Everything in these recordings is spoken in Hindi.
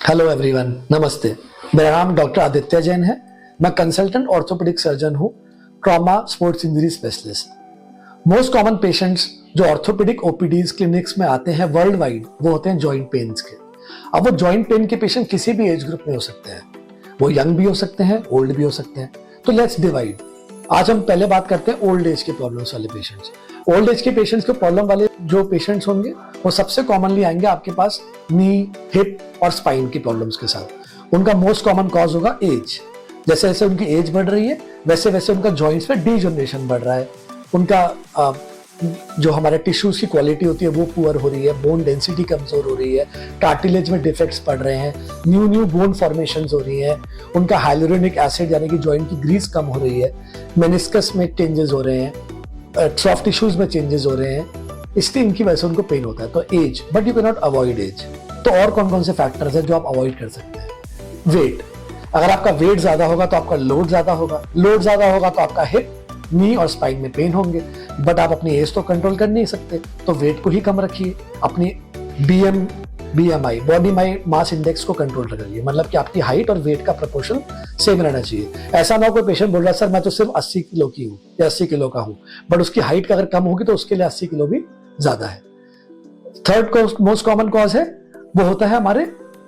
हेलो एवरीवन, नमस्ते। मेरा नाम डॉक्टर आदित्य जैन है। मैं कंसल्टेंट ऑर्थोपेडिक सर्जन हूँ, trauma sports injury specialist. Most common patients जो ऑर्थोपेडिक ओपीडीज क्लिनिक्स में आते हैं वर्ल्ड वाइड, वो होते हैं जॉइंट पेन्स के। अब वो जॉइंट पेन के पेशेंट किसी भी एज ग्रुप में हो सकते हैं, वो यंग भी हो सकते हैं, ओल्ड भी हो सकते हैं। तो लेट्स डिवाइड। आज हम पहले बात करते हैं ओल्ड एज के प्रॉब्लम्स वाले पेशेंट्स। ओल्ड एज के पेशेंट्स के प्रॉब्लम वाले जो पेशेंट्स होंगे वो सबसे कॉमनली आएंगे आपके पास नी, हिप और स्पाइन की प्रॉब्लम्स के साथ। उनका मोस्ट कॉमन कॉज होगा एज। जैसे जैसे उनकी एज बढ़ रही है वैसे वैसे उनका जॉइंट्स में डीजनरेशन बढ़ रहा है, उनका जो हमारे टिश्यूज की क्वालिटी होती है वो पुअर हो रही है, बोन डेंसिटी कमजोर हो रही है, कार्टिलेज में डिफेक्ट्स पड़ रहे हैं, न्यू बोन फॉर्मेशंस हो रही हैं, उनका हाइलुरोनिक एसिड यानी कि जॉइंट की ग्रीस कम हो रही है, मेनिस्कस में चेंजेस हो रहे हैं, सॉफ्ट टिश्यूज में चेंजेस हो रहे हैं, इसलिए इनकी वजह से उनको पेन होता है। तो age, but you can not avoid age. तो और कौन कौन से फैक्टर्स हैं जो आप अवॉइड कर सकते हैं? वेट। अगर आपका वेट ज्यादा होगा तो आपका लोड ज्यादा होगा, लोड ज्यादा होगा तो आपका हिप, नी और स्पाइन में पेन होंगे। बट आप अपनी एज तो कंट्रोल कर नहीं सकते, तो वेट को ही कम रखिए। अपनी BMI बॉडी मास इंडेक्स को कंट्रोल रखिए, मतलब कि आपकी हाइट और वेट का प्रोपोर्शन सेम रहना चाहिए। ऐसा ना हो कोई पेशेंट बोल रहा है सर मैं तो सिर्फ 80 किलो की हूँ या 80 किलो का हूँ, बट उसकी हाइट अगर कम होगी तो उसके लिए 80 किलो भी ज्यादा है। थर्ड मोस्ट कॉमन कॉज है वो होता है हमारे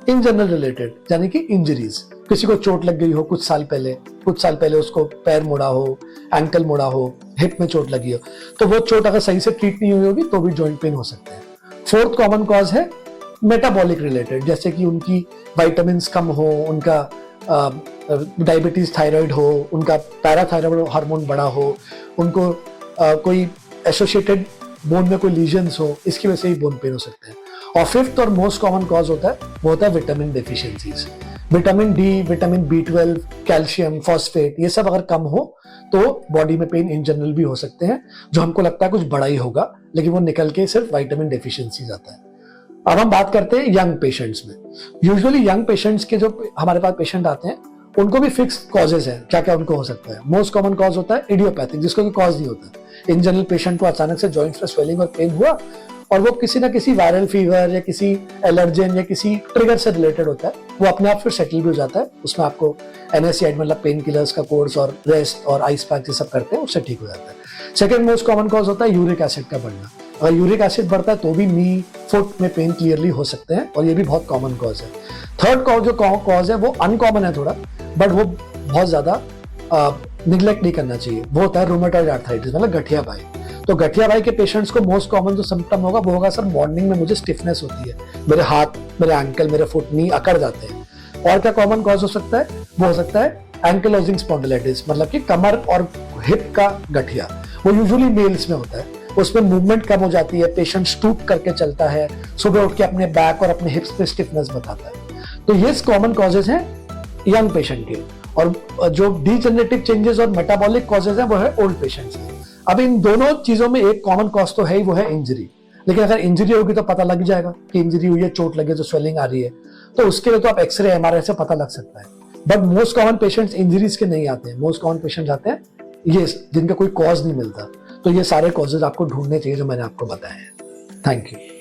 इन जनरल रिलेटेड, यानी कि इंजरीज। किसी को चोट लग गई हो कुछ साल पहले उसको पैर मुड़ा हो, एंकल मुड़ा हो, हिप में चोट लगी हो, तो वो चोट अगर सही से ट्रीट नहीं हुई होगी तो भी जॉइंट पेन हो सकते हैं। फोर्थ कॉमन कॉज है मेटाबॉलिक रिलेटेड, जैसे कि उनकी विटामिन्स कम हो, उनका डायबिटीज, थायराइड हो, उनका पैराथायराइड हार्मोन बढ़ा हो, उनको कोई एसोसिएटेड बोन में कोई लीजन्स हो, इसकी वजह से ही बोन पेन हो सकते हैं। और फिफ्थ और मोस्ट कॉमन कॉज होता है वो होता है vitamin deficiencies. Vitamin D, vitamin B12, calcium, phosphate, ये सब अगर कम हो तो बॉडी में पेन इन जनरल भी हो सकते हैं, जो हमको लगता है कुछ बड़ा ही होगा, लेकिन वो निकल के सिर्फ विटामिन डेफिशिएंसीज आता है। अब हम बात करते हैं यंग पेशेंट्स में। यूजुअली यंग पेशेंट्स के जो हमारे पास पेशेंट आते हैं उनको भी फिक्स कॉजेज हैं। क्या क्या उनको हो सकता है? मोस्ट कॉमन कॉज होता है इडियोपैथिक, जिसको कोई कॉज नहीं होता। इन जनरल पेशेंट को अचानक से जॉइंट्स में स्वेलिंग और पेन हुआ और वो किसी ना किसी वायरल फीवर या किसी एलर्जन या किसी ट्रिगर से रिलेटेड होता है, वो अपने आप फिर सेटल भी हो जाता है। उसमें आपको NSAID मतलब पेन किलर्स का कोर्स और रेस्ट और आइस पैक ये सब करते हैं, उससे ठीक हो जाता है। सेकंड मोस्ट कॉमन कॉज होता है यूरिक एसिड का बढ़ना। अगर यूरिक एसिड बढ़ता है तो भी नी, फुट में पेन क्लियरली हो सकते हैं और ये भी बहुत कॉमन कॉज है। थर्ड कॉज है वो अनकॉमन है थोड़ा, बट वो बहुत ज्यादा निग्लेक्ट नहीं करना चाहिए। वो होता है रूमेटॉइड आर्थराइटिस, मतलब गठिया बाई। तो गठिया बाई के पेशेंट्स को मोस्ट कॉमन जो सिम्टम होगा वो होगा सर मॉर्निंग में मुझे स्टिफनेस होती है, मेरे हाथ, मेरे एंकल, मेरे फुट, नी अकड़ जाते हैं। और क्या कॉमन कॉज हो सकता है? वो हो सकता है एंकलोजिंग स्पॉन्डिलाइटिस, मतलब कि कमर और हिप का गठिया। वो यूजुअली मेल्स में होता है, उसमें मूवमेंट कम हो जाती है, पेशेंट स्टूप करके चलता है, सुबह उठ के अपने बैक और अपने हिप्स पे स्टिफनेस बताता है। तो ये कॉमन कॉजेज हैं यंग पेशेंट के। और जो डीजनरेटिव चेंजेस और मेटाबॉलिक कॉजेज हैं वो है ओल्ड पेशेंट्स के। अब इन दोनों चीजों में एक कॉमन कॉज तो है ही, वो है इंजरी। लेकिन अगर इंजरी होगी तो पता लग जाएगा कि इंजरी हुई है, चोट लगे, जो स्वेलिंग आ रही है, तो उसके लिए तो आप एक्सरे, MRI से पता लग सकता है। But most common patients injuries के नहीं आते हैं। मोस्ट कॉमन पेशेंट्स आते हैं ये जिनका कोई कॉज नहीं मिलता। तो ये सारे कॉजेज आपको ढूंढने चाहिए जो मैंने आपको बताए हैं। Thank you.